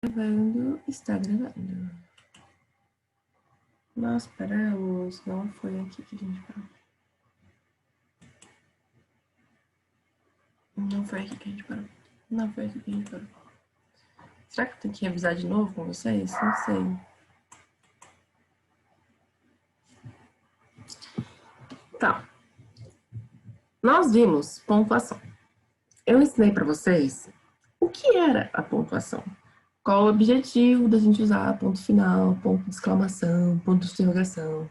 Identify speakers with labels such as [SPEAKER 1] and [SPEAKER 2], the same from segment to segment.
[SPEAKER 1] Gravando, está gravando. Nós paramos, não foi aqui que a gente parou. Não foi aqui que a gente parou. Não foi aqui que a gente parou. Será que eu tenho que revisar de novo com vocês? Não sei. Tá. Nós vimos pontuação. Eu ensinei para vocês o que era a pontuação. Qual o objetivo da gente usar ponto final, ponto de exclamação, ponto de interrogação.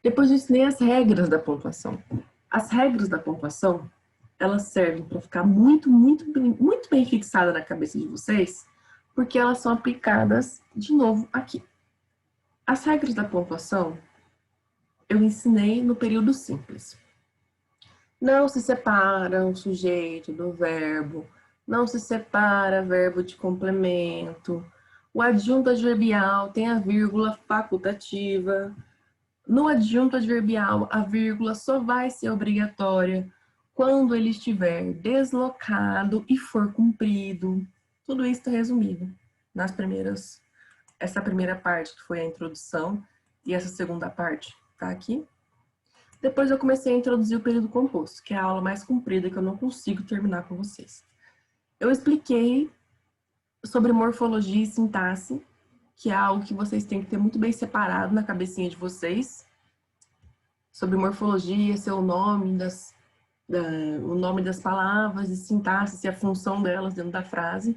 [SPEAKER 1] Depois eu ensinei as regras da pontuação. As regras da pontuação, elas servem para ficar muito bem fixada na cabeça de vocês, porque elas são aplicadas de novo aqui. As regras da pontuação eu ensinei no período simples. Não se separa o sujeito do verbo, não se separa verbo de complemento, o adjunto adverbial tem a vírgula facultativa. No adjunto adverbial, a vírgula só vai ser obrigatória quando ele estiver deslocado e for cumprido. Tudo isso está resumido essa primeira parte que foi a introdução e essa segunda parte está aqui. Depois eu comecei a introduzir o período composto, que é a aula mais comprida que eu não consigo terminar com vocês. Eu expliquei sobre morfologia e sintaxe, que é algo que vocês têm que ter muito bem separado na cabecinha de vocês. Sobre morfologia, ser o nome das palavras, e sintaxe, a função delas dentro da frase.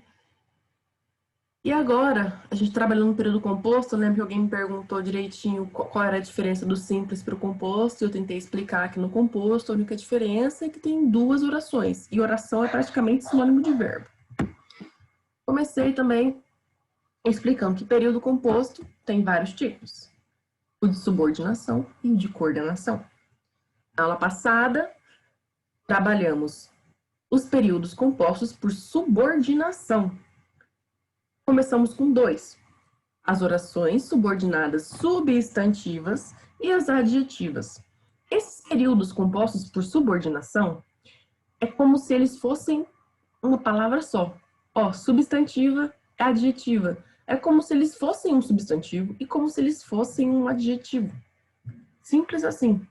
[SPEAKER 1] E agora, a gente trabalhando no período composto, eu lembro que alguém me perguntou direitinho qual era a diferença do simples para o composto, e eu tentei explicar aqui no composto, a única diferença é que tem duas orações, e oração é praticamente sinônimo de verbo. Comecei também explicando que período composto tem vários tipos, o de subordinação e o de coordenação. Na aula passada, trabalhamos os períodos compostos por subordinação. Começamos com 2. As orações subordinadas substantivas e as adjetivas. Esses períodos compostos por subordinação é como se eles fossem uma palavra só. Ó, substantiva, adjetiva. É como se eles fossem um substantivo e como se eles fossem um adjetivo. Simples assim.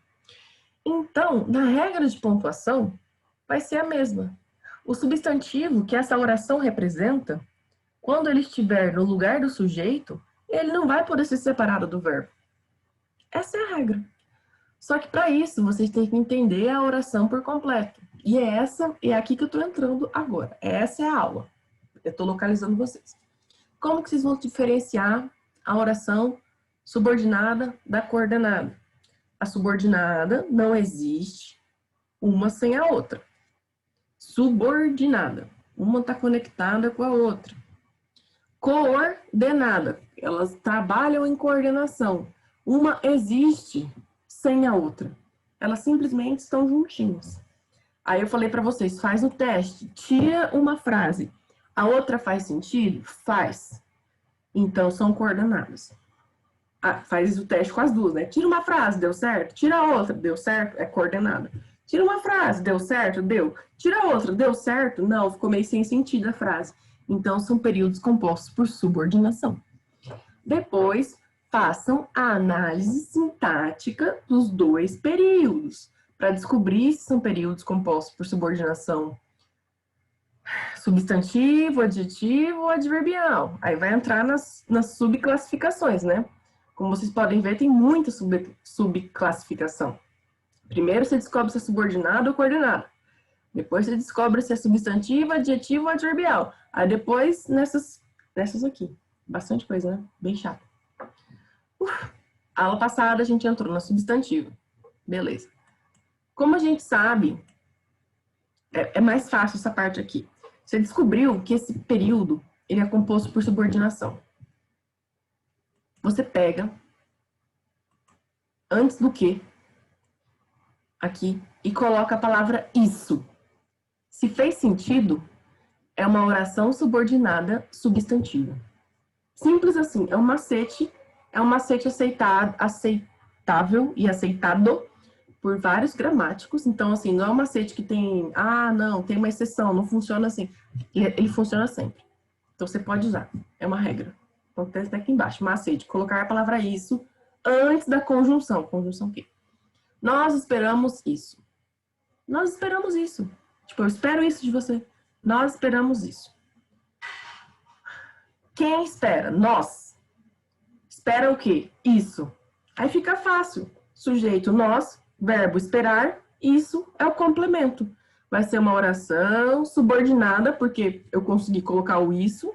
[SPEAKER 1] Então, na regra de pontuação, vai ser a mesma. O substantivo que essa oração representa, quando ele estiver no lugar do sujeito, ele não vai poder ser separado do verbo. Essa é a regra. Só que para isso, vocês têm que entender a oração por completo. E é aqui que eu estou entrando agora. Essa é a aula. Eu estou localizando vocês. Como que vocês vão diferenciar a oração subordinada da coordenada? A subordinada não existe uma sem a outra. Subordinada. Uma está conectada com a outra. Coordenada. Elas trabalham em coordenação. Uma existe sem a outra. Elas simplesmente estão juntinhas. Aí eu falei para vocês, faz o teste. Tira uma frase. A outra faz sentido? Faz. Então, são coordenadas. Faz o teste com as duas, né? Tira uma frase, deu certo? Tira a outra, deu certo? É coordenada. Tira uma frase, deu certo? Deu. Tira outra, deu certo? Não, ficou meio sem sentido a frase. Então, são períodos compostos por subordinação. Depois, façam a análise sintática dos dois períodos, para descobrir se são períodos compostos por subordinação substantivo, adjetivo ou adverbial. Aí vai entrar nas subclassificações, né? Como vocês podem ver, tem muita subclassificação. Primeiro você descobre se é subordinado ou coordenado. Depois você descobre se é substantivo, adjetivo ou adverbial. Aí depois nessas aqui. Bastante coisa, né? Bem chato. A aula passada a gente entrou na substantiva. Beleza. Como a gente sabe, é mais fácil essa parte aqui. Você descobriu que esse período ele é composto por subordinação. Você pega antes do que aqui e coloca a palavra isso. Se fez sentido, é uma oração subordinada substantiva. Simples assim, é um macete aceitável e aceitado por vários gramáticos. Então, assim, não é um macete que tem, não, tem uma exceção, não funciona assim. Ele funciona sempre. Então, você pode usar. É uma regra. Então, testa aqui embaixo. Macete. Colocar a palavra isso antes da conjunção. Conjunção o quê? Nós esperamos isso. Nós esperamos isso. Tipo, eu espero isso de você. Nós esperamos isso. Quem espera? Nós. Espera o quê? Isso. Aí fica fácil. Sujeito nós, verbo esperar, isso é o complemento. Vai ser uma oração subordinada, porque eu consegui colocar o isso.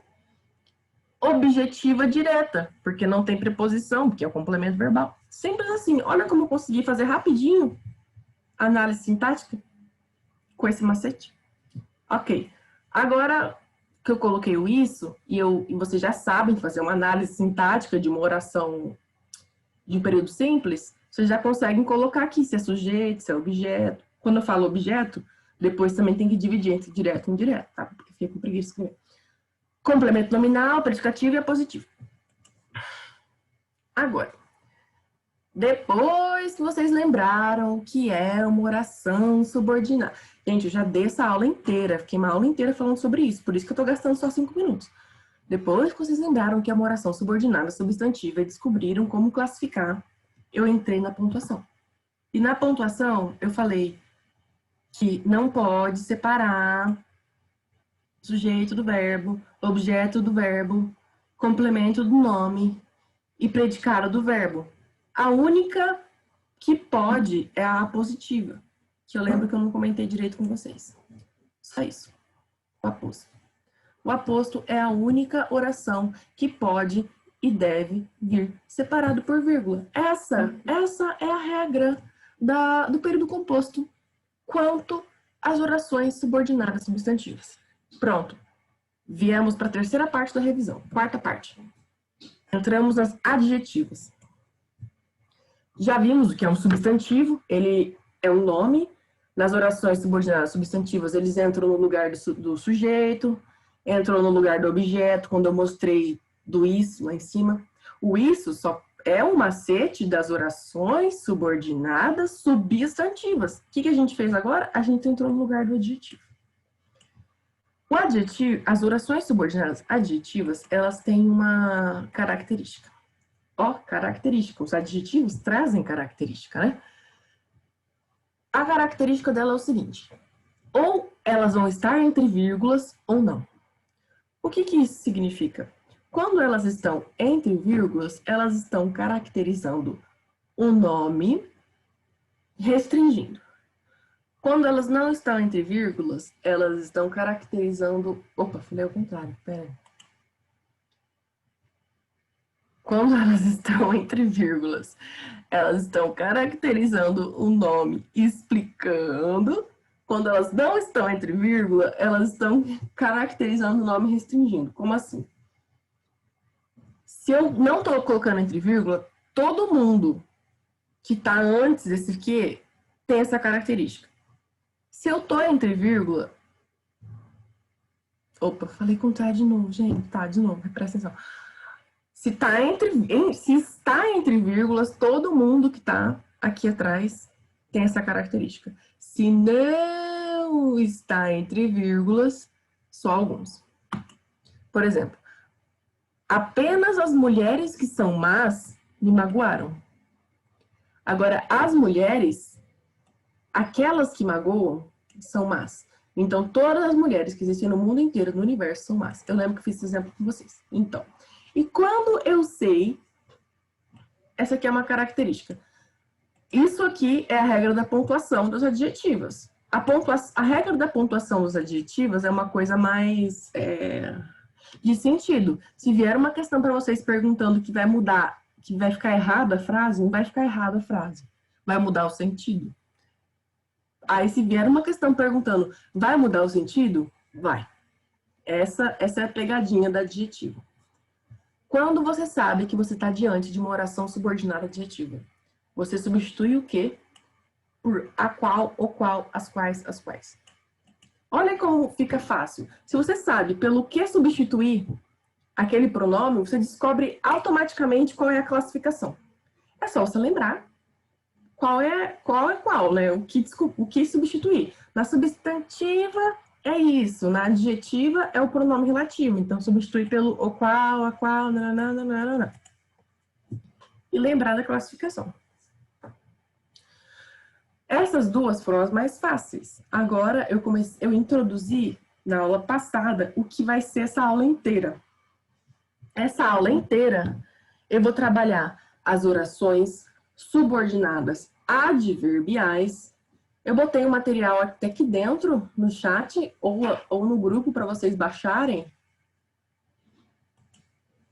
[SPEAKER 1] Objetiva direta, porque não tem preposição, porque é o complemento verbal. Simples assim. Olha como eu consegui fazer rapidinho análise sintática com esse macete. Ok. Agora que eu coloquei o isso, e vocês já sabem fazer uma análise sintática de uma oração de um período simples, vocês já conseguem colocar aqui se é sujeito, se é objeto. Quando eu falo objeto, depois também tem que dividir entre direto e indireto, tá? Porque fica com preguiça de escrever. Complemento nominal, predicativo e apositivo. Agora, depois que vocês lembraram que é uma oração subordinada. Gente, eu já dei essa aula inteira, fiquei uma aula inteira falando sobre isso, por isso que eu tô gastando só 5 minutos. Depois que vocês lembraram que é uma oração subordinada substantiva e descobriram como classificar, eu entrei na pontuação. E na pontuação, eu falei que não pode separar sujeito do verbo, objeto do verbo, complemento do nome e predicado do verbo. A única que pode é a apositiva, que eu lembro que eu não comentei direito com vocês. Só isso. O aposto. O aposto é a única oração que pode e deve vir separado por vírgula. Essa é a regra do período composto quanto às orações subordinadas substantivas. Pronto. Viemos para a terceira parte da revisão. Quarta parte. Entramos nas adjetivas. Já vimos o que é um substantivo. Ele é um nome. Nas orações subordinadas substantivas, eles entram no lugar do sujeito, entram no lugar do objeto, quando eu mostrei do isso lá em cima. O isso só é um macete das orações subordinadas substantivas. O que a gente fez agora? A gente entrou no lugar do adjetivo. O adjetivo, as orações subordinadas adjetivas, elas têm uma característica. Característica. Os adjetivos trazem característica, né? A característica dela é o seguinte: ou elas vão estar entre vírgulas ou não. O que isso significa? Quando elas estão entre vírgulas, elas estão caracterizando um nome restringindo. Quando elas não estão entre vírgulas, elas estão caracterizando... Opa, falei ao contrário, pera. Quando elas estão entre vírgulas, elas estão caracterizando um nome explicando. Quando elas não estão entre vírgula, elas estão caracterizando o nome restringindo. Como assim? Se eu não estou colocando entre vírgula, todo mundo que está antes desse que tem essa característica. Se eu estou entre vírgula... Opa, falei contrário de novo, gente. Tá, de novo, presta atenção. Se está entre vírgulas, todo mundo que está aqui atrás tem essa característica. Se não está entre vírgulas, só alguns. Por exemplo, apenas as mulheres que são más me magoaram. Agora, as mulheres, aquelas que magoam, são más. Então, todas as mulheres que existem no mundo inteiro, no universo, são más. Eu lembro que fiz esse exemplo com vocês. Então, e quando eu sei, essa aqui é uma característica. Isso aqui é a regra da pontuação dos adjetivos. A regra da pontuação dos adjetivos é uma coisa mais de sentido. Se vier uma questão para vocês perguntando que vai mudar, que vai ficar errada a frase, não vai ficar errada a frase. Vai mudar o sentido. Aí, se vier uma questão perguntando, vai mudar o sentido? Vai. Essa é a pegadinha do adjetivo. Quando você sabe que você está diante de uma oração subordinada adjetiva, você substitui o que por a qual, o qual, as quais, as quais. Olha como fica fácil. Se você sabe pelo que substituir aquele pronome, você descobre automaticamente qual é a classificação. É só você lembrar qual, né? O que substituir. Na substantiva, É isso, na adjetiva é o pronome relativo, então substitui pelo o qual, a qual, nananana. E lembrar da classificação. Essas duas foram as mais fáceis. Agora eu introduzi na aula passada o que vai ser essa aula inteira. Essa aula inteira eu vou trabalhar as orações subordinadas adverbiais. Eu botei o material até aqui dentro no chat ou no grupo para vocês baixarem,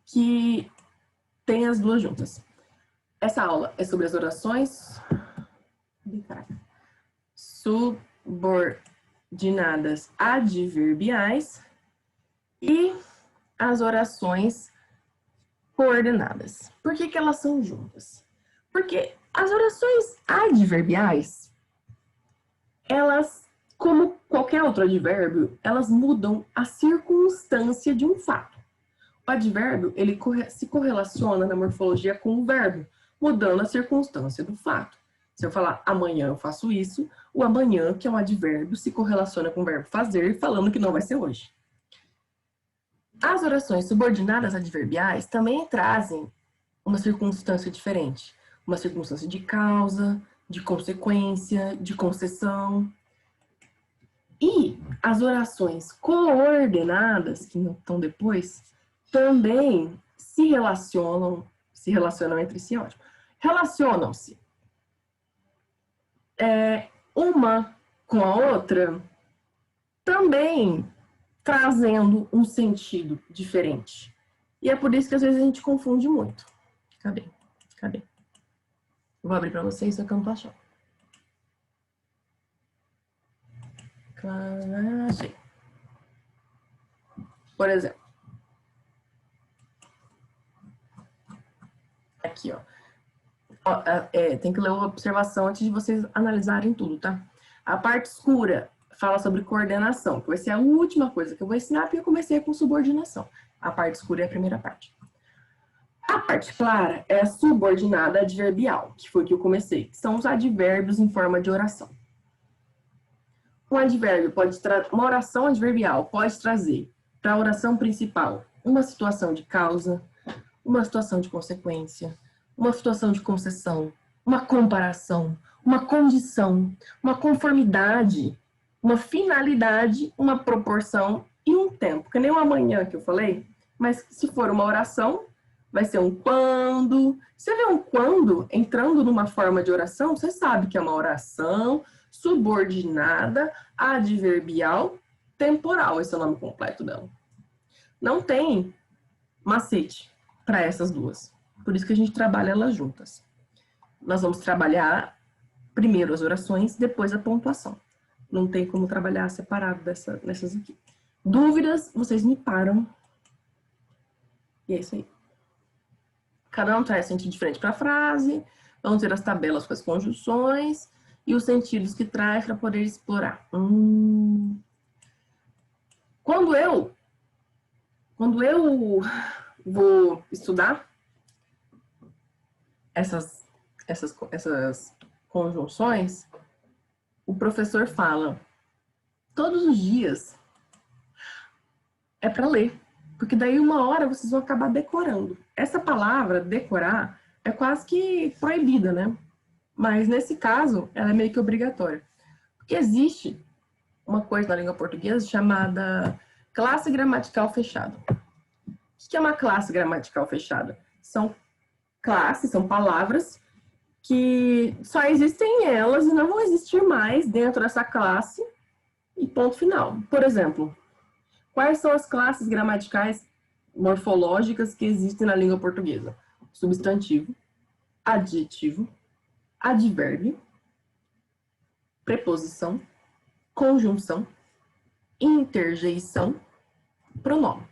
[SPEAKER 1] que tem as duas juntas. Essa aula é sobre as orações subordinadas adverbiais e as orações coordenadas. Por que que elas são juntas? Porque as orações adverbiais, elas, como qualquer outro advérbio, elas mudam a circunstância de um fato. O advérbio, ele se correlaciona na morfologia com o verbo, mudando a circunstância do fato. Se eu falar amanhã eu faço isso, o amanhã, que é um advérbio, se correlaciona com o verbo fazer, falando que não vai ser hoje. As orações subordinadas adverbiais também trazem uma circunstância diferente. Uma circunstância de causa, de consequência, de concessão. E as orações coordenadas, que não estão depois, também se relacionam entre si, ótimo. Relacionam-se uma com a outra, também trazendo um sentido diferente. E é por isso que às vezes a gente confunde muito. Cadê? Vou abrir para vocês, só que eu não tô achando. Achei. Por exemplo. Aqui, ó. Tem que ler a observação antes de vocês analisarem tudo, tá? A parte escura fala sobre coordenação, que vai ser a última coisa que eu vou ensinar, porque eu comecei com subordinação. A parte escura é a primeira parte. A parte clara é a subordinada adverbial, que foi o que eu comecei, que são os advérbios em forma de oração. Um advérbio uma oração adverbial pode trazer para a oração principal uma situação de causa, uma situação de consequência, uma situação de concessão, uma comparação, uma condição, uma conformidade, uma finalidade, uma proporção e um tempo. Que nem o amanhã que eu falei, mas se for uma oração, vai ser um quando. Você vê um quando entrando numa forma de oração, você sabe que é uma oração subordinada, adverbial, temporal. Esse é o nome completo dela. Não tem macete para essas duas. Por isso que a gente trabalha elas juntas. Nós vamos trabalhar primeiro as orações, depois a pontuação. Não tem como trabalhar separado nessas aqui. Dúvidas, vocês me param. E é isso aí. Cada um traz sentido diferente para a frase. Vamos ter as tabelas com as conjunções e os sentidos que traz para poder explorar. Quando eu vou estudar essas conjunções, o professor fala, todos os dias é para ler, porque daí uma hora vocês vão acabar decorando. Essa palavra, decorar, é quase que proibida, né? Mas nesse caso, ela é meio que obrigatória. Porque existe uma coisa na língua portuguesa chamada classe gramatical fechada. O que é uma classe gramatical fechada? São classes, são palavras que só existem elas e não vão existir mais dentro dessa classe e ponto final. Por exemplo, quais são as classes gramaticais morfológicas que existem na língua portuguesa? Substantivo, adjetivo, advérbio, preposição, conjunção, interjeição, pronome.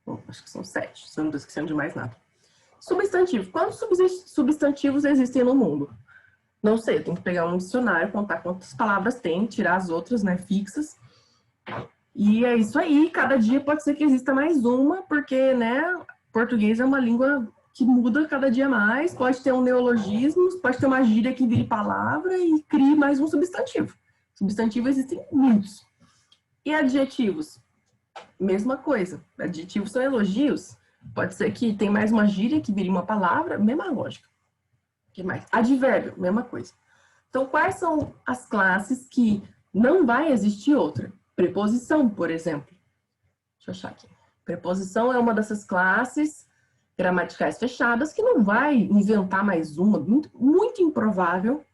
[SPEAKER 1] Bom, acho que são 7, se eu não estou esquecendo de mais nada. Substantivo. Quantos substantivos existem no mundo? Não sei, eu tenho que pegar um dicionário, contar quantas palavras tem, tirar as outras, né, fixas. E é isso aí, cada dia pode ser que exista mais uma, porque, né, português é uma língua que muda cada dia mais, pode ter um neologismo, pode ter uma gíria que vire palavra e crie mais um substantivo. Substantivo existem muitos. E adjetivos? Mesma coisa. Adjetivos são elogios. Pode ser que tem mais uma gíria que vire uma palavra, mesma lógica. O que mais? Advérbio, mesma coisa. Então, quais são as classes que não vai existir outra? Preposição, por exemplo. Deixa eu achar aqui. Preposição é uma dessas classes gramaticais fechadas que não vai inventar mais uma. Muito improvável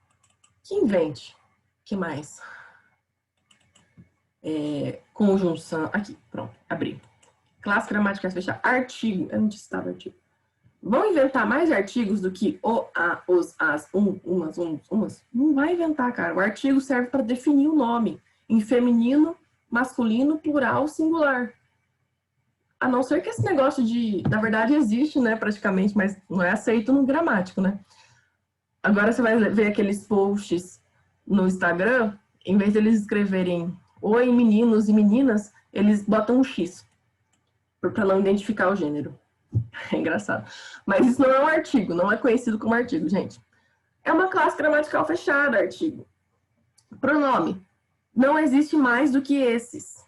[SPEAKER 1] que invente. O que mais? Conjunção. Aqui, pronto, abri. Classe gramaticais fechadas. Artigo. Eu não disse estava artigo. Vão inventar mais artigos do que o, a, os, as, umas, umas? Não vai inventar, cara. O artigo serve para definir o nome. Em feminino, masculino, plural, singular. A não ser que esse negócio de... Na verdade, existe, né, praticamente, mas não é aceito no gramático, né? Agora você vai ver aqueles posts no Instagram, em vez de eles escreverem oi, meninos e meninas, eles botam um X, para não identificar o gênero. É engraçado. Mas isso não é um artigo, não é conhecido como artigo, gente. É uma classe gramatical fechada, artigo. Pronome. Não existe mais do que esses.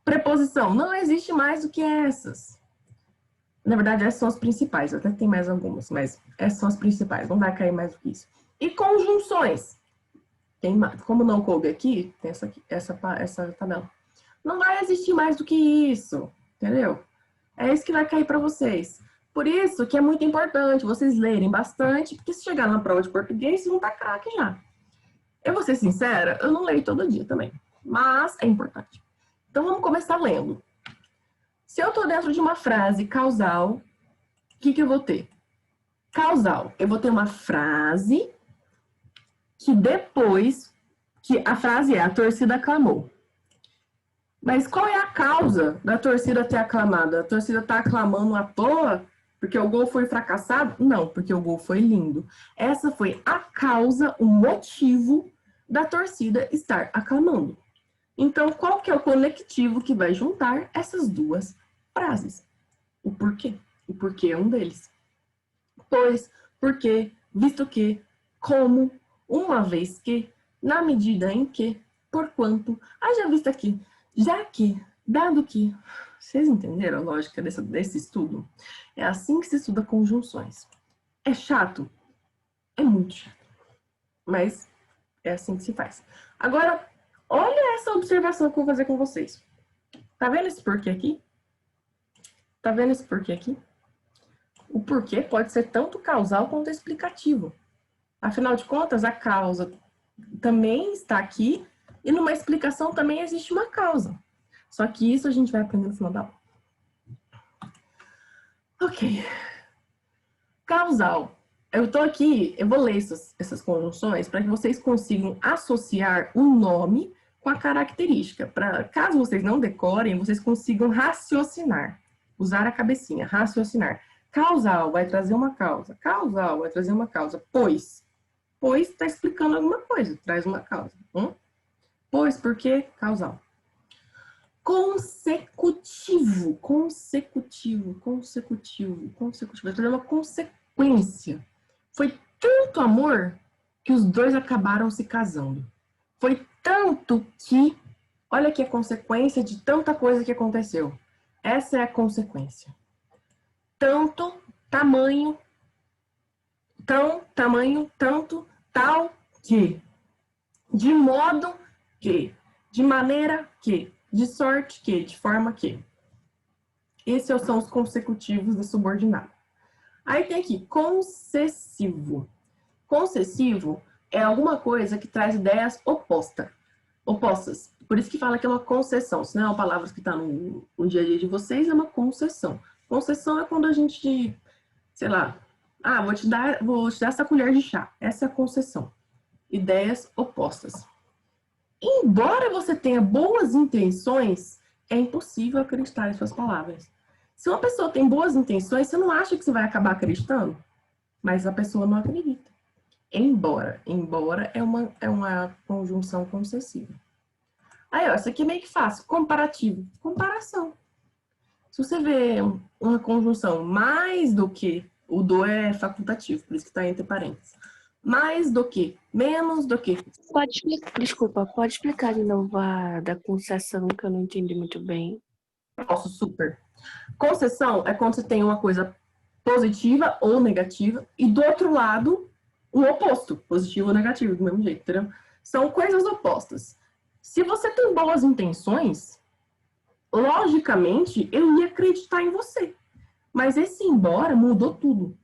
[SPEAKER 1] Preposição. Não existe mais do que essas. Na verdade, essas são as principais. Até tem mais algumas, mas essas são as principais. Não vai cair mais do que isso. E conjunções. Tem mais. Como não coube aqui, tem essa tabela. Não vai existir mais do que isso. Entendeu? É isso que vai cair para vocês. Por isso que é muito importante vocês lerem bastante, porque se chegar na prova de português, vocês vão estar craque já. Eu vou ser sincera, eu não leio todo dia também, mas é importante. Então vamos começar lendo. Se eu estou dentro de uma frase causal, o que eu vou ter? Causal, eu vou ter uma frase que depois, que a frase é a torcida aclamou. Mas qual é a causa da torcida ter aclamado? A torcida está aclamando à toa porque o gol foi fracassado? Não, porque o gol foi lindo. Essa foi a causa, o motivo da torcida estar aclamando. Então, qual que é o conectivo que vai juntar essas duas frases? O porquê. O porquê é um deles. Pois, porque, visto que, como, uma vez que, na medida em que, porquanto, haja visto aqui, já que, dado que... Vocês entenderam a lógica desse estudo? É assim que se estuda conjunções. É chato? É muito chato. Mas é assim que se faz. Agora, olha essa observação que eu vou fazer com vocês. Tá vendo esse porquê aqui? Tá vendo esse porquê aqui? O porquê pode ser tanto causal quanto explicativo. Afinal de contas, a causa também está aqui e numa explicação também existe uma causa. Só que isso a gente vai aprender no final da aula. Ok. Causal. Eu tô aqui, eu vou ler essas conjunções para que vocês consigam associar um nome com a característica. Para caso vocês não decorem, vocês consigam raciocinar. Usar a cabecinha, raciocinar. Causal vai trazer uma causa. Causal vai trazer uma causa. Pois. Pois está explicando alguma coisa, traz uma causa. Pois, porque, causal. Consecutivo. Vai trazer uma consequência. Foi tanto amor que os dois acabaram se casando. Foi tanto que, olha aqui a consequência de tanta coisa que aconteceu. Essa é a consequência. Tanto, tamanho, tanto, tal que. De modo que. De maneira que. De sorte que. De forma que. Esses são os consecutivos da subordinada. Aí tem aqui, concessivo. Concessivo é alguma coisa que traz ideias opostas. Por isso que fala que é uma concessão. Se não é uma palavra que está no dia a dia de vocês, é uma concessão. Concessão é quando a gente, sei lá, vou te dar essa colher de chá. Essa é a concessão. Ideias opostas. Embora você tenha boas intenções, é impossível acreditar em suas palavras. Se uma pessoa tem boas intenções, você não acha que você vai acabar acreditando? Mas a pessoa não acredita. Embora é uma conjunção concessiva. Aí, ó, isso aqui é meio que fácil. Comparativo. Comparação. Se você vê uma conjunção mais do que, o do é facultativo, por isso que está entre parênteses. Mais do que, menos do que.
[SPEAKER 2] Desculpa, pode explicar de novo da concessão que eu não entendi muito bem.
[SPEAKER 1] Posso, super. Concessão é quando você tem uma coisa positiva ou negativa e do outro lado, o oposto, positivo ou negativo, do mesmo jeito, entendeu? São coisas opostas. Se você tem boas intenções, logicamente, eu ia acreditar em você. Mas esse embora mudou tudo.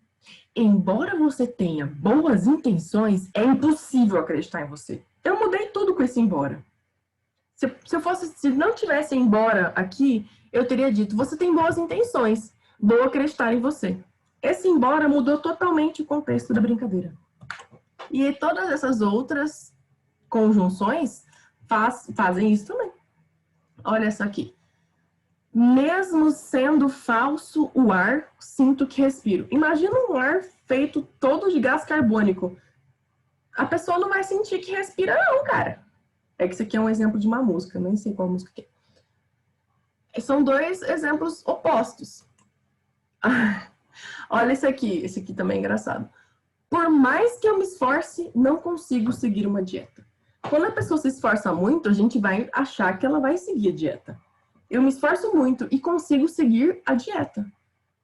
[SPEAKER 1] Embora você tenha boas intenções, é impossível acreditar em você. Eu mudei tudo com esse embora. Se não tivesse embora aqui, eu teria dito, você tem boas intenções, vou acreditar em você. Esse embora mudou totalmente o contexto da brincadeira. E todas essas outras conjunções fazem isso também. Olha essa aqui. Mesmo sendo falso o ar, sinto que respiro. Imagina um ar feito todo de gás carbônico. A pessoa não vai sentir que respira não, cara. É que isso aqui é um exemplo de uma música, nem sei qual música que é. São dois exemplos opostos. Olha esse aqui também é engraçado. Por mais que eu me esforce, não consigo seguir uma dieta. Quando a pessoa se esforça muito, a gente vai achar que ela vai seguir a dieta. Eu me esforço muito e consigo seguir a dieta.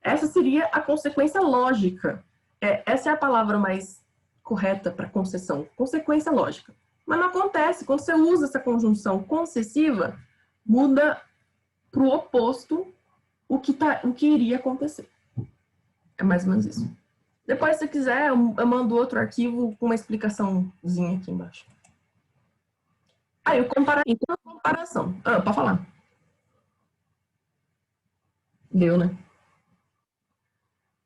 [SPEAKER 1] Essa seria a consequência lógica. Essa é a palavra mais correta para concessão. Consequência lógica. Mas não acontece. Quando você usa essa conjunção concessiva, muda para o oposto o que iria acontecer. É mais ou menos isso. Depois, se você quiser, eu mando outro arquivo com uma explicaçãozinha aqui embaixo. Aí, o comparativo e a comparação. Pode falar. Deu, né?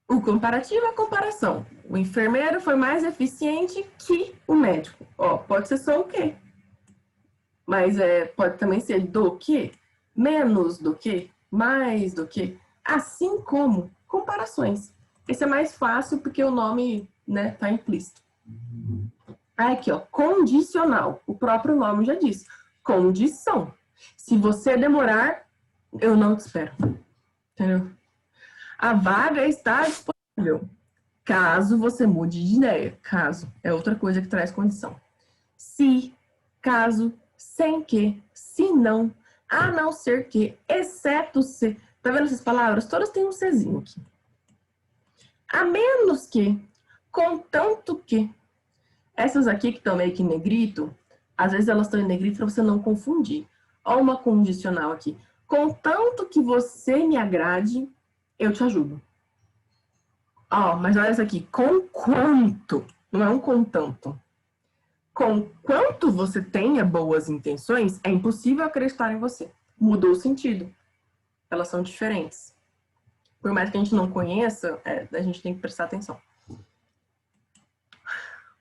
[SPEAKER 1] O comparativo é a comparação. O enfermeiro foi mais eficiente que o médico. Pode ser só o quê? Mas pode também ser do que, menos do que, mais do que. Assim como comparações. Esse é mais fácil porque o nome, né, tá implícito. Aqui, condicional. O próprio nome já diz. Condição. Se você demorar, eu não te espero. Entendeu? A vaga está disponível. Caso você mude de ideia. Caso é outra coisa que traz condição. Se, caso, sem que, se não, a não ser que, exceto se. Tá vendo essas palavras? Todas têm um Czinho aqui. A menos que, contanto que. Essas aqui que estão meio que em negrito, às vezes elas estão em negrito para você não confundir. Olha uma condicional aqui. Contanto que você me agrade, eu te ajudo. Mas olha isso aqui. Com quanto? Não é um contanto. Com quanto você tenha boas intenções, é impossível acreditar em você. Mudou o sentido. Elas são diferentes. Por mais que a gente não conheça, a gente tem que prestar atenção.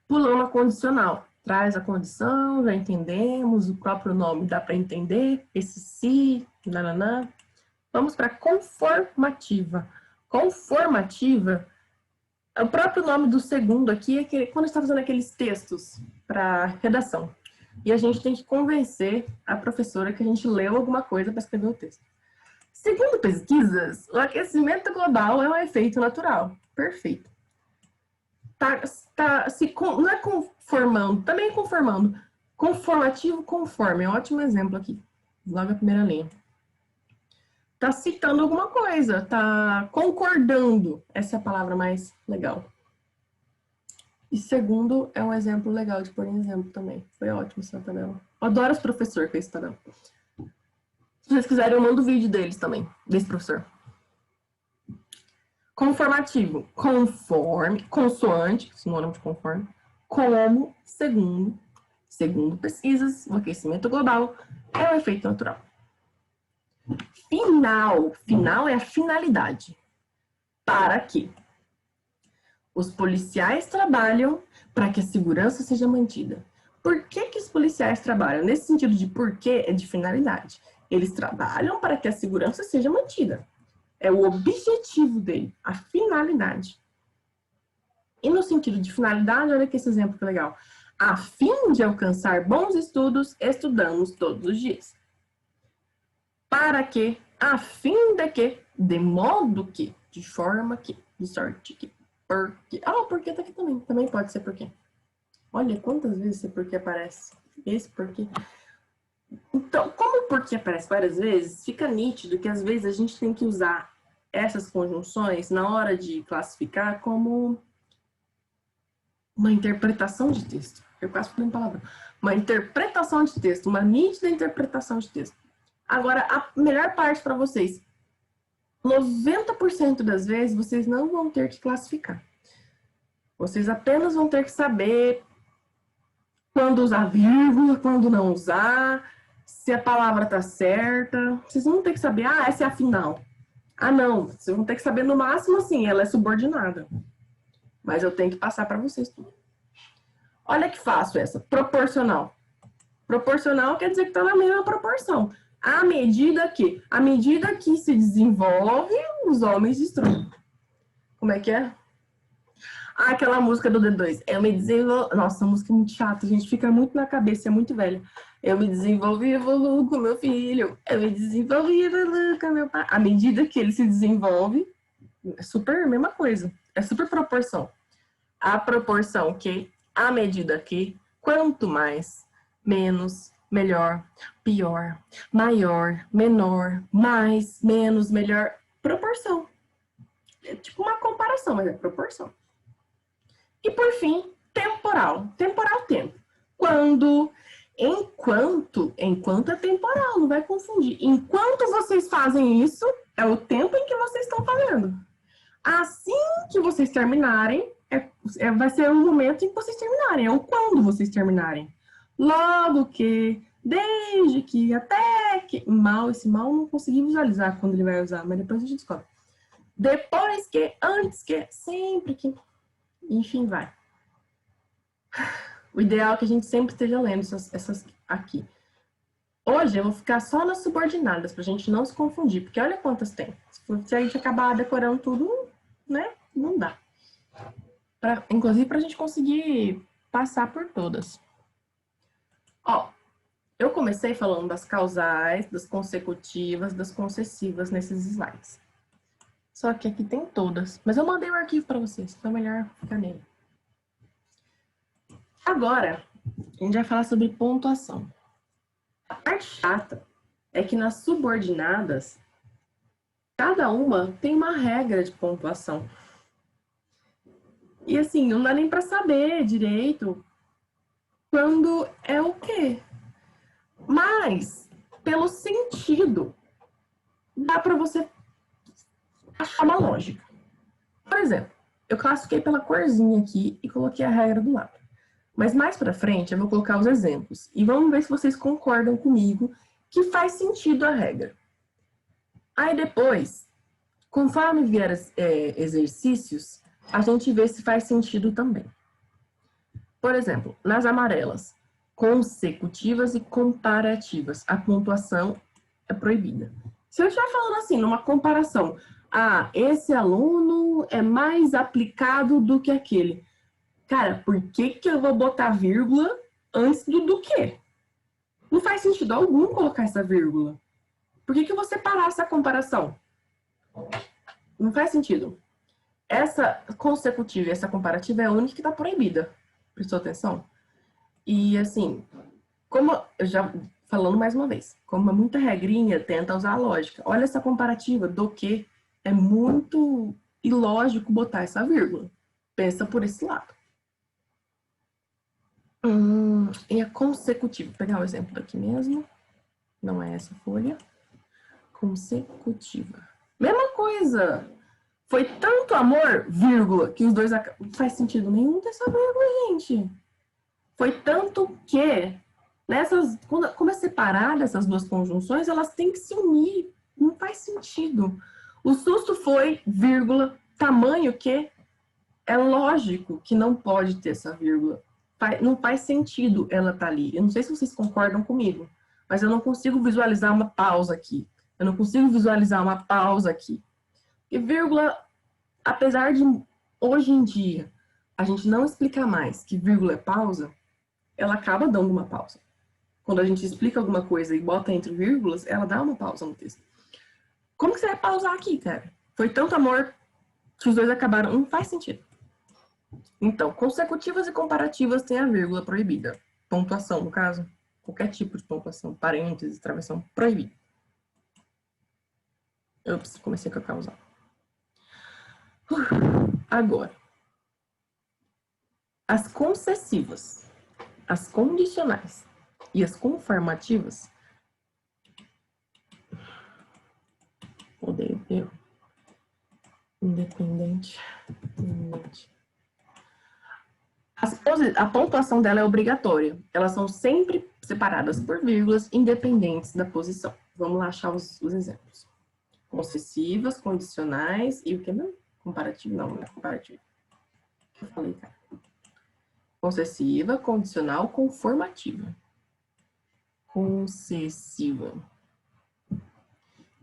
[SPEAKER 1] Pulando a condicional. Traz a condição, já entendemos, o próprio nome dá para entender, esse se, nananã. Vamos para conformativa. Conformativa, o próprio nome do segundo aqui é que quando está fazendo aqueles textos para redação. E a gente tem que convencer a professora que a gente leu alguma coisa para escrever o texto. Segundo pesquisas, o aquecimento global é um efeito natural. Perfeito. Não é conformando, também conformando. Conformativo, conforme. É um ótimo exemplo aqui. Logo a primeira linha. Tá citando alguma coisa, tá concordando. Essa é a palavra mais legal. E segundo, é um exemplo legal de pôr em exemplo também. Foi ótimo essa tabela. Eu adoro os professores com esse tabela. Se vocês quiserem, eu mando o vídeo deles também, desse professor. Conformativo. Conforme, consoante, sinônimo de conforme, como, segundo. Segundo pesquisas, o aquecimento global é um efeito natural. Final. Final é a finalidade. Para quê? Os policiais trabalham para que a segurança seja mantida. Por que os policiais trabalham? Nesse sentido de porquê, é de finalidade. Eles trabalham para que a segurança seja mantida. É o objetivo dele, a finalidade. E no sentido de finalidade, olha que esse exemplo que legal. A fim de alcançar bons estudos, estudamos todos os dias. Para que, a fim de que, de modo que, de forma que, de sorte que, porque. O porquê tá aqui também. Também pode ser porquê. Olha quantas vezes esse porquê aparece. Esse porquê. Então, como o porquê aparece várias vezes, fica nítido que às vezes a gente tem que usar essas conjunções na hora de classificar como uma interpretação de texto. Eu quase falei uma palavra. Uma interpretação de texto, uma nítida interpretação de texto. Agora, a melhor parte para vocês. 90% das vezes, vocês não vão ter que classificar. Vocês apenas vão ter que saber quando usar vírgula, quando não usar, se a palavra está certa. Vocês vão ter que saber, essa é a final. Não, vocês vão ter que saber no máximo assim, ela é subordinada. Mas eu tenho que passar para vocês tudo. Olha que fácil essa, proporcional. Proporcional quer dizer que está na mesma proporção. À medida que se desenvolve, os homens destruem. Como é que é? Aquela música do D2. Eu me desenvolvo... Nossa, a música é muito chata, gente. Fica muito na cabeça, é muito velha. Eu me desenvolvi e evoluo com meu filho. Eu me desenvolvi e evoluo com meu pai. À medida que ele se desenvolve, é super a mesma coisa. É super proporção. A proporção que, à medida que, quanto mais, menos, melhor, pior, maior, menor, mais, menos, melhor. Proporção. É tipo uma comparação, mas é proporção. E por fim, temporal. Temporal, tempo. Quando, enquanto é temporal, não vai confundir. Enquanto vocês fazem isso, é o tempo em que vocês estão fazendo. Assim que vocês terminarem, vai ser o momento em que vocês terminarem, é o quando vocês terminarem. Logo que, desde que, até que... Esse mal não consegui visualizar quando ele vai usar, mas depois a gente descobre. Depois que, antes que, sempre que... Enfim, vai. O ideal é que a gente sempre esteja lendo essas aqui. Hoje eu vou ficar só nas subordinadas, pra gente não se confundir, porque olha quantas tem. Se a gente acabar decorando tudo, né, não dá. Inclusive pra gente conseguir passar por todas. Ó, eu comecei falando das causais, das consecutivas, das concessivas nesses slides. Só que aqui tem todas. Mas eu mandei o arquivo para vocês, então é melhor ficar nele. Agora, a gente vai falar sobre pontuação. A parte chata é que nas subordinadas, cada uma tem uma regra de pontuação. E assim, não dá nem para saber direito quando é o quê. Mas, pelo sentido, dá para você achar uma lógica. Por exemplo, eu classifiquei pela corzinha aqui e coloquei a regra do lado. Mas mais pra frente eu vou colocar os exemplos. E vamos ver se vocês concordam comigo que faz sentido a regra. Aí depois, conforme vier exercícios, a gente vê se faz sentido também. Por exemplo, nas amarelas, consecutivas e comparativas, a pontuação é proibida. Se eu estiver falando assim, numa comparação, esse aluno é mais aplicado do que aquele. Cara, por que eu vou botar vírgula antes do quê? Não faz sentido algum colocar essa vírgula. Por que eu vou separar essa comparação? Não faz sentido. Essa consecutiva e essa comparativa é a única que está proibida. Prestou atenção? E assim, como eu já falando mais uma vez, como é muita regrinha, tenta usar a lógica. Olha essa comparativa do que é muito ilógico botar essa vírgula. Pensa por esse lado. E a consecutiva. Vou pegar o exemplo daqui mesmo. Não é essa folha. Consecutiva. Mesma coisa. Foi tanto amor, vírgula, que os dois... Não faz sentido nenhum ter essa vírgula, gente. Foi tanto que... Como é separada essas duas conjunções, elas têm que se unir. Não faz sentido. O susto foi, vírgula, tamanho que... É lógico que não pode ter essa vírgula. Não faz sentido ela estar ali. Eu não sei se vocês concordam comigo, mas eu não consigo visualizar uma pausa aqui. Eu não consigo visualizar uma pausa aqui. E vírgula, apesar de hoje em dia a gente não explicar mais que vírgula é pausa, ela acaba dando uma pausa. Quando a gente explica alguma coisa e bota entre vírgulas, ela dá uma pausa no texto. Como que você vai pausar aqui, cara? Foi tanto amor que os dois acabaram. Não faz sentido. Então, consecutivas e comparativas têm a vírgula proibida. Pontuação, no caso. Qualquer tipo de pontuação. Parênteses, travessão, proibida. Ops, comecei com a causal. Agora. As concessivas, as condicionais e as conformativas. Odeio eu. Independente. A pontuação dela é obrigatória. Elas são sempre separadas por vírgulas, independentes da posição. Vamos lá achar os exemplos. Concessivas, condicionais e o que mesmo? Comparativo? Não é comparativo. O que eu falei, cara? Concessiva, condicional, conformativa. Concessiva.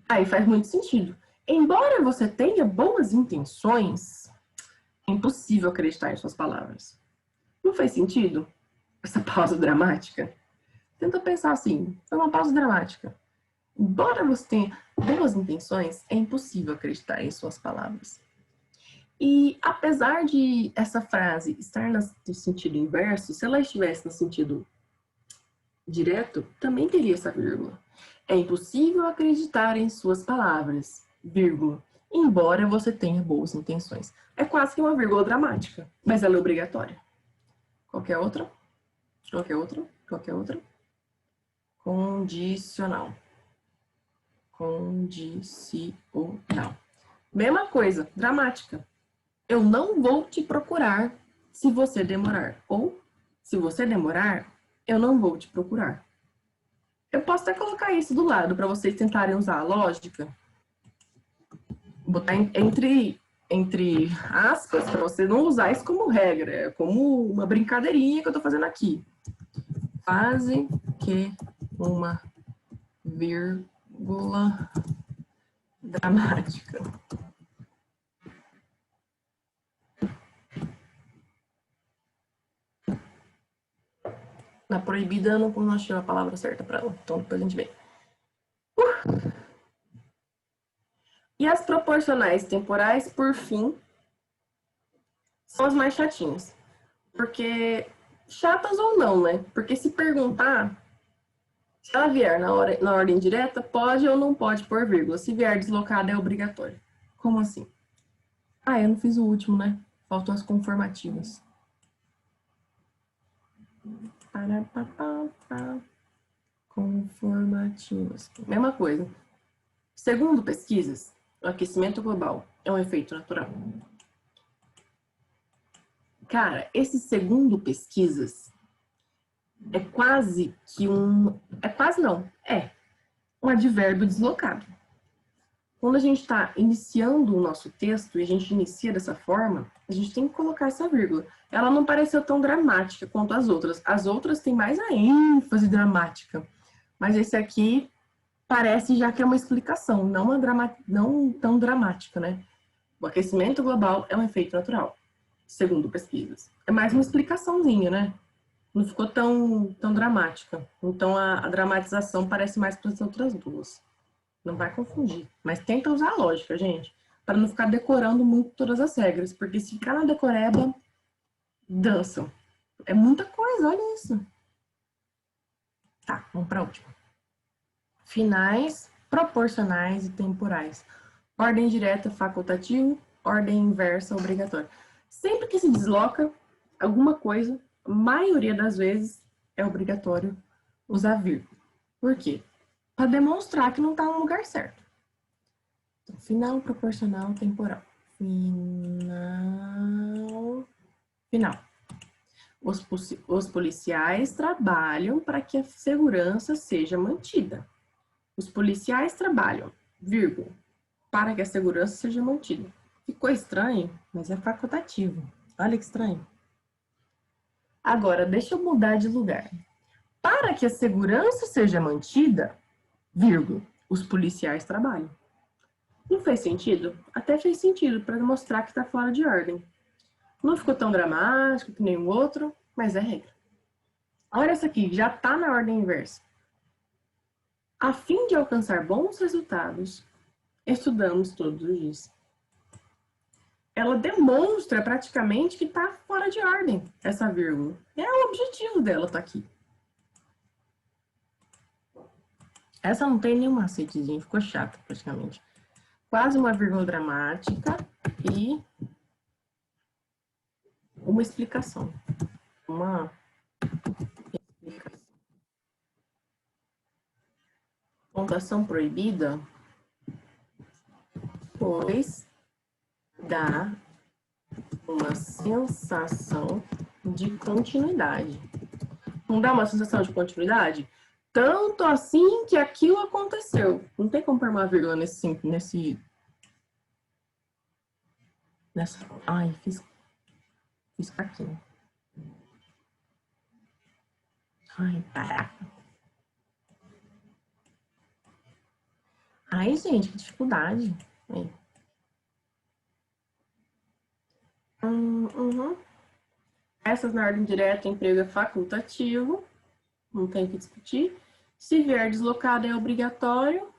[SPEAKER 1] Aí faz muito sentido. Embora você tenha boas intenções, é impossível acreditar em suas palavras. Não faz sentido? Essa pausa dramática? Tenta pensar assim, foi uma pausa dramática. Embora você tenha boas intenções, é impossível acreditar em suas palavras. E apesar de essa frase estar no sentido inverso, se ela estivesse no sentido direto, também teria essa vírgula. É impossível acreditar em suas palavras, vírgula, embora você tenha boas intenções. É quase que uma vírgula dramática, mas ela é obrigatória. Qualquer outra? Qualquer outra? Qualquer outra? Condicional. Condicional. Mesma coisa, dramática. Eu não vou te procurar se você demorar. Ou, se você demorar, eu não vou te procurar. Eu posso até colocar isso do lado para vocês tentarem usar a lógica. Botar entre aspas para você não usar isso como regra. É como uma brincadeirinha que eu estou fazendo aqui. Quase que uma vírgula dramática. Na proibida eu não achei a palavra certa para ela, então depois a gente vê. E as proporcionais temporais, por fim, são as mais chatinhas. Porque, chatas ou não, né? Porque se perguntar, se ela vier na ordem direta, pode ou não pode pôr vírgula. Se vier deslocada, é obrigatório. Como assim? Ah, eu não fiz o último, né? Faltam as conformativas. Conformativas. Mesma coisa. Segundo pesquisas, o aquecimento global é um efeito natural. Cara, esse segundo pesquisas é quase que um... É quase não, é um advérbio deslocado. Quando a gente está iniciando o nosso texto e a gente inicia dessa forma, a gente tem que colocar essa vírgula. Ela não pareceu tão dramática quanto as outras. As outras têm mais a ênfase dramática. Mas esse aqui parece já que é uma explicação, não tão dramática, né? O aquecimento global é um efeito natural, segundo pesquisas. É mais uma explicaçãozinha, né? Não ficou tão dramática. Então a dramatização parece mais para as outras duas. Não vai confundir. Mas tenta usar a lógica, gente. Para não ficar decorando muito todas as regras. Porque se ficar na decoreba, dançam. É muita coisa, olha isso. Tá, vamos para a última. Finais, proporcionais e temporais. Ordem direta, facultativo. Ordem inversa, obrigatória. Sempre que se desloca alguma coisa, a maioria das vezes é obrigatório usar vírgula. Por quê? Para demonstrar que não está no lugar certo. Então, final, proporcional, temporal. Final. Os policiais trabalham para que a segurança seja mantida. Os policiais trabalham, vírgula, para que a segurança seja mantida. Ficou estranho, mas é facultativo. Olha que estranho. Agora, deixa eu mudar de lugar. Para que a segurança seja mantida, vírgula, os policiais trabalham. Não fez sentido? Até fez sentido para mostrar que está fora de ordem. Não ficou tão dramático que nem o outro, mas é regra. Olha essa aqui, já está na ordem inversa. A fim de alcançar bons resultados, estudamos todos os dias. Ela demonstra praticamente que está fora de ordem, essa vírgula. É o objetivo dela tá aqui. Essa não tem nenhum macetezinho, ficou chata praticamente. Quase uma vírgula dramática e uma explicação. Uma explicação. Pontuação proibida, pois dá uma sensação de continuidade. Não dá uma sensação de continuidade? Tanto assim que aquilo aconteceu. Não tem como pôr uma vírgula nessa... Ai, fiz caquinho. Ai, caraca. Ai, gente, que dificuldade. Essas na ordem direta, emprego é facultativo. Não tem que discutir. Se vier deslocado, é obrigatório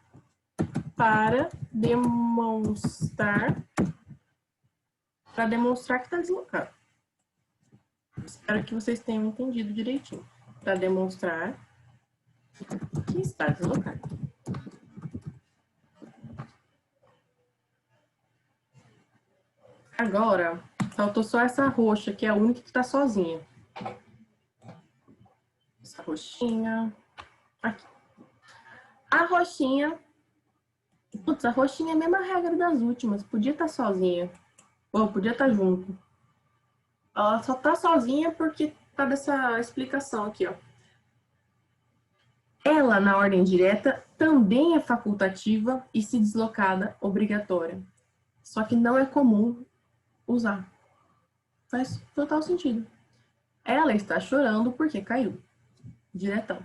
[SPEAKER 1] para demonstrar que está deslocado. Espero que vocês tenham entendido direitinho. Para demonstrar que está deslocado. Agora, faltou só essa roxa, que é a única que está sozinha. Essa roxinha. Aqui. A roxinha. Putz, a roxinha é a mesma regra das últimas. Podia estar sozinha. Ou podia estar junto. Ela só tá sozinha porque tá dessa explicação aqui, ó. Ela, na ordem direta, também é facultativa e se deslocada obrigatória. Só que não é comum usar. Faz total sentido. Ela está chorando porque caiu. Diretão.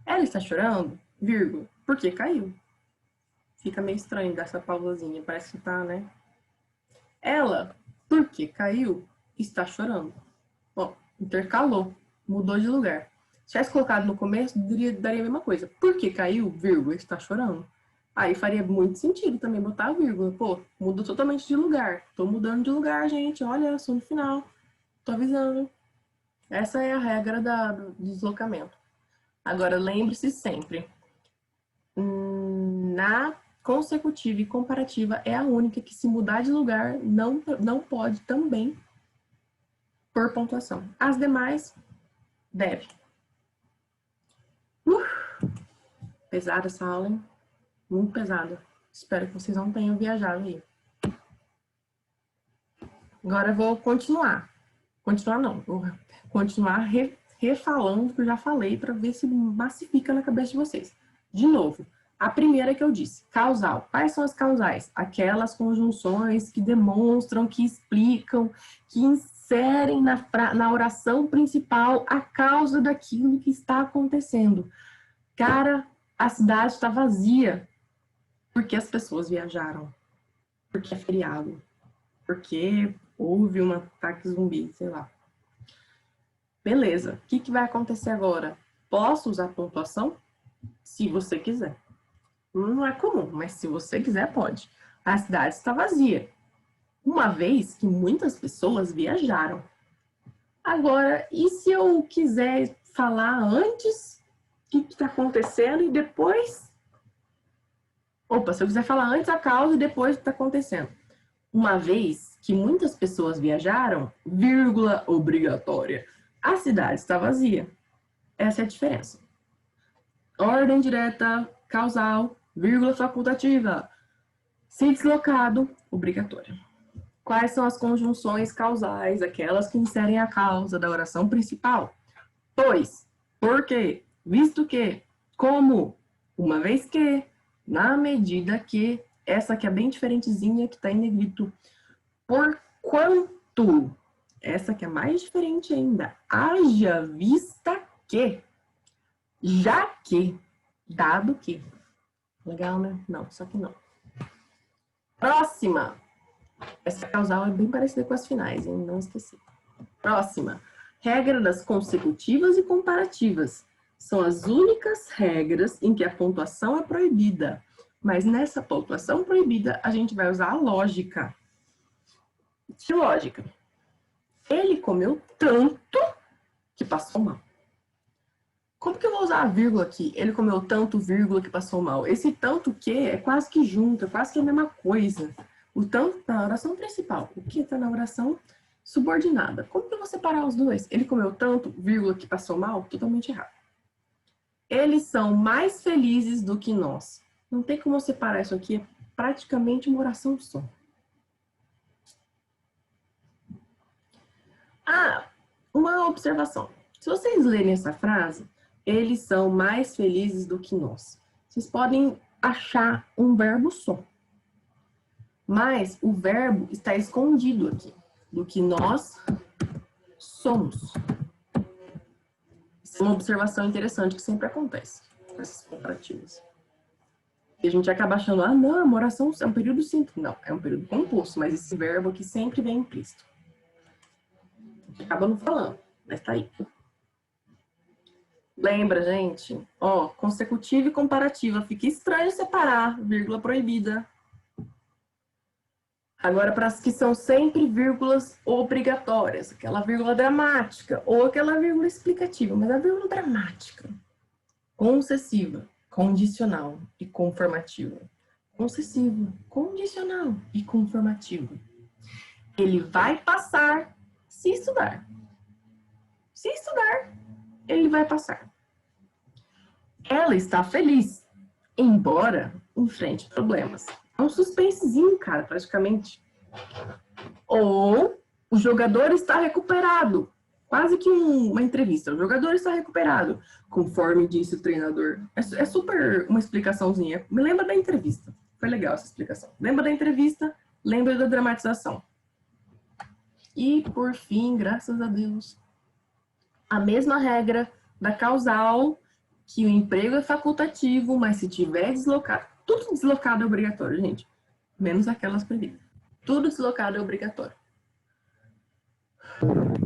[SPEAKER 1] Ela está chorando, vírgula, porque caiu. Fica meio estranho dessa pausazinha, parece que tá, né? Ela, porque caiu, está chorando. Bom, intercalou, mudou de lugar. Se tivesse colocado no começo, daria a mesma coisa. Porque caiu, vírgula, está chorando. Aí faria muito sentido também botar a vírgula. Pô, mudou totalmente de lugar. Tô mudando de lugar, gente. Olha, eu sou no final. Tô avisando. Essa é a regra do deslocamento. Agora, lembre-se sempre. Na consecutiva e comparativa é a única que, se mudar de lugar, não pode também por pontuação. As demais, deve. Pesada essa aula, hein? Muito pesada. Espero que vocês não tenham viajado aí. Agora eu vou continuar. Vou continuar refalando o que eu já falei para ver se massifica na cabeça de vocês. De novo, a primeira que eu disse, causal. Quais são as causais? Aquelas conjunções que demonstram, que explicam, que inserem na oração principal a causa daquilo que está acontecendo. Cara, a cidade está vazia porque as pessoas viajaram, porque é feriado, porque houve um ataque zumbi, sei lá. Beleza, o que vai acontecer agora? Posso usar pontuação? Se você quiser. Não é comum, mas se você quiser, pode. A cidade está vazia, uma vez que muitas pessoas viajaram. Agora, e se eu quiser falar antes o que está acontecendo e depois... Opa, se eu quiser falar antes a causa e depois o que está acontecendo. Uma vez que muitas pessoas viajaram, vírgula obrigatória, a cidade está vazia. Essa é a diferença. Ordem direta, causal, vírgula facultativa. Se deslocado, obrigatória. Quais são as conjunções causais, aquelas que inserem a causa da oração principal? Pois, porque, visto que, como, uma vez que, na medida que, essa aqui é bem diferentezinha, que está em negrito. Por quanto, essa que é mais diferente ainda, haja vista que, já que, dado que. Legal, né? Não, só que não. Próxima. Essa causal é bem parecida com as finais, hein? Não esqueci. Próxima. Regra das consecutivas e comparativas. São as únicas regras em que a pontuação é proibida. Mas nessa pontuação proibida, a gente vai usar a lógica. Que lógica? Ele comeu tanto que passou mal. Como que eu vou usar a vírgula aqui? Ele comeu tanto, vírgula, que passou mal. Esse tanto que é quase que junto, é quase que a mesma coisa. O tanto tá na oração principal. O que está na oração subordinada. Como que eu vou separar os dois? Ele comeu tanto, vírgula, que passou mal? Totalmente errado. Eles são mais felizes do que nós. Não tem como eu separar isso aqui. É praticamente uma oração só. Ah, uma observação. Se vocês lerem essa frase, eles são mais felizes do que nós. Vocês podem achar um verbo só. Mas o verbo está escondido aqui. Do que nós somos. Isso é uma observação interessante que sempre acontece com essas comparativas. E a gente acaba achando, ah, não, é uma oração, é um período simples. Não, é um período composto, mas esse verbo aqui sempre vem implícito. A gente acaba não falando, mas tá aí. Lembra, gente? Ó, consecutiva e comparativa. Fica estranho separar, vírgula proibida. Agora, para as que são sempre vírgulas obrigatórias, aquela vírgula dramática ou aquela vírgula explicativa, mas a vírgula dramática, concessiva, condicional e conformativa. Concessivo, condicional e conformativo. Ele vai passar se estudar. Se estudar, ele vai passar. Ela está feliz, embora enfrente problemas. É um suspensezinho, cara, praticamente. Ou o jogador está recuperado. Quase que uma entrevista. O jogador está recuperado, conforme disse o treinador. É super uma explicaçãozinha. Me lembra da entrevista. Foi legal essa explicação. Lembra da entrevista, lembra da dramatização. E, por fim, graças a Deus, a mesma regra da causal, que o emprego é facultativo, mas se tiver deslocado, tudo deslocado é obrigatório, gente. Menos aquelas proibidas. Tudo deslocado é obrigatório.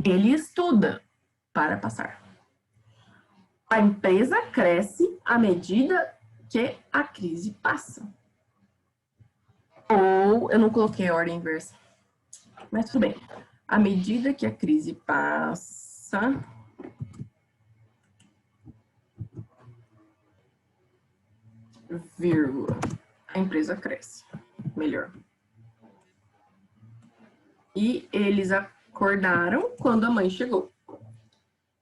[SPEAKER 1] Ele estuda para passar. A empresa cresce à medida que a crise passa. Ou, eu não coloquei a ordem inversa, mas tudo bem. À medida que a crise passa, vírgula, a empresa cresce. Melhor. E eles acordaram quando a mãe chegou.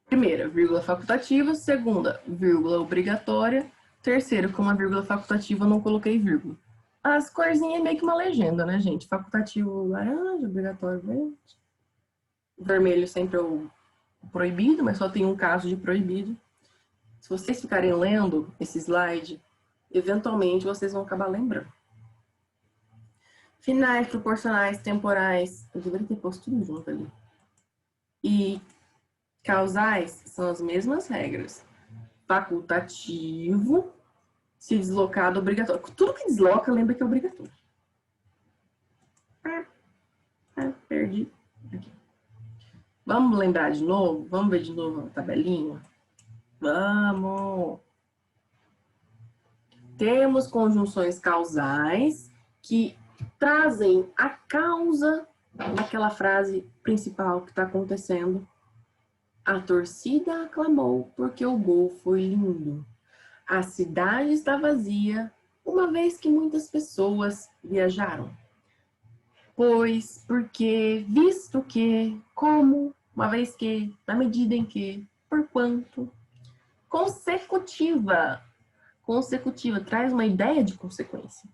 [SPEAKER 1] Primeira, vírgula facultativa. Segunda, vírgula obrigatória. Terceiro, com a vírgula facultativa, eu não coloquei vírgula. As corzinhas é meio que uma legenda, né, gente? Facultativo laranja, obrigatório verde. Vermelho sempre é o proibido, mas só tem um caso de proibido. Se vocês ficarem lendo esse slide, eventualmente vocês vão acabar lembrando. Finais, proporcionais, temporais. Eu deveria ter posto tudo junto ali. E causais são as mesmas regras. Facultativo, se deslocado, obrigatório. Tudo que desloca, lembra que é obrigatório. Perdi. Aqui. Vamos lembrar de novo? Vamos ver de novo a tabelinha? Vamos! Temos conjunções causais que trazem a causa daquela frase principal que está acontecendo. A torcida aclamou porque o gol foi lindo. A cidade está vazia, uma vez que muitas pessoas viajaram. Pois, porque, visto que, como, uma vez que, na medida em que, por quanto. Consecutiva. Consecutiva traz uma ideia de consequência.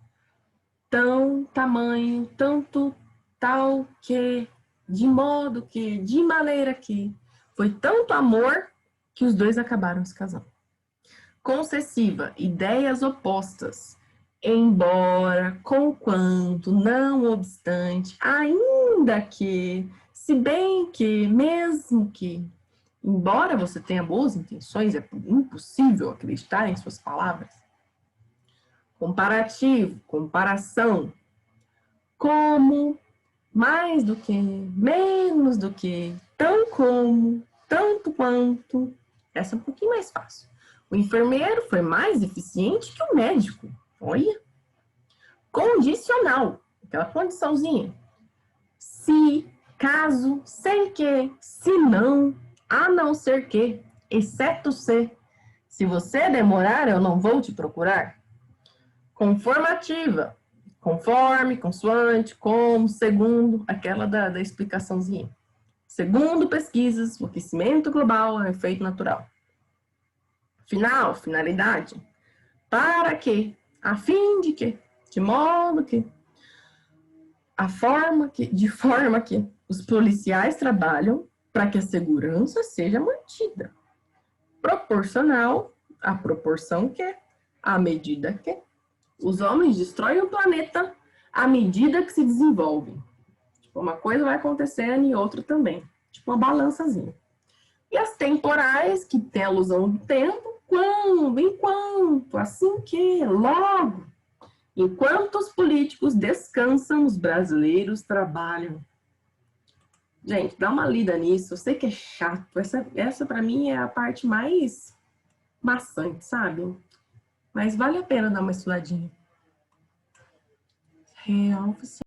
[SPEAKER 1] Tão, tamanho, tanto, tal, que, de modo que, de maneira que. Foi tanto amor que os dois acabaram se casando. Concessiva, ideias opostas. Embora, conquanto, não obstante, ainda que, se bem que, mesmo que. Embora você tenha boas intenções, é impossível acreditar em suas palavras. Comparativo, comparação. Como, mais do que, menos do que, tão como, tanto quanto. Essa é um pouquinho mais fácil. O enfermeiro foi mais eficiente que o médico. Olha. Condicional, aquela condiçãozinha. Se caso, sem que, se não, a não ser que, exceto se você demorar, eu não vou te procurar. Conformativa, conforme, consoante, como, segundo, aquela da explicaçãozinha. Segundo pesquisas, o aquecimento global é um efeito natural. Final, finalidade. Para que, a fim de que, de modo que, de forma que os policiais trabalham para que a segurança seja mantida. Proporcional à proporção que, à medida que. Os homens destroem o planeta à medida que se desenvolvem. Tipo, uma coisa vai acontecendo e outra também. Tipo uma balançazinha. E as temporais, que tem alusão do tempo, quando, enquanto, assim que, logo. Enquanto os políticos descansam, os brasileiros trabalham. Gente, dá uma lida nisso. Eu sei que é chato. Essa para mim é a parte mais maçante, sabe? Mas vale a pena dar uma estudadinha. Real oficial.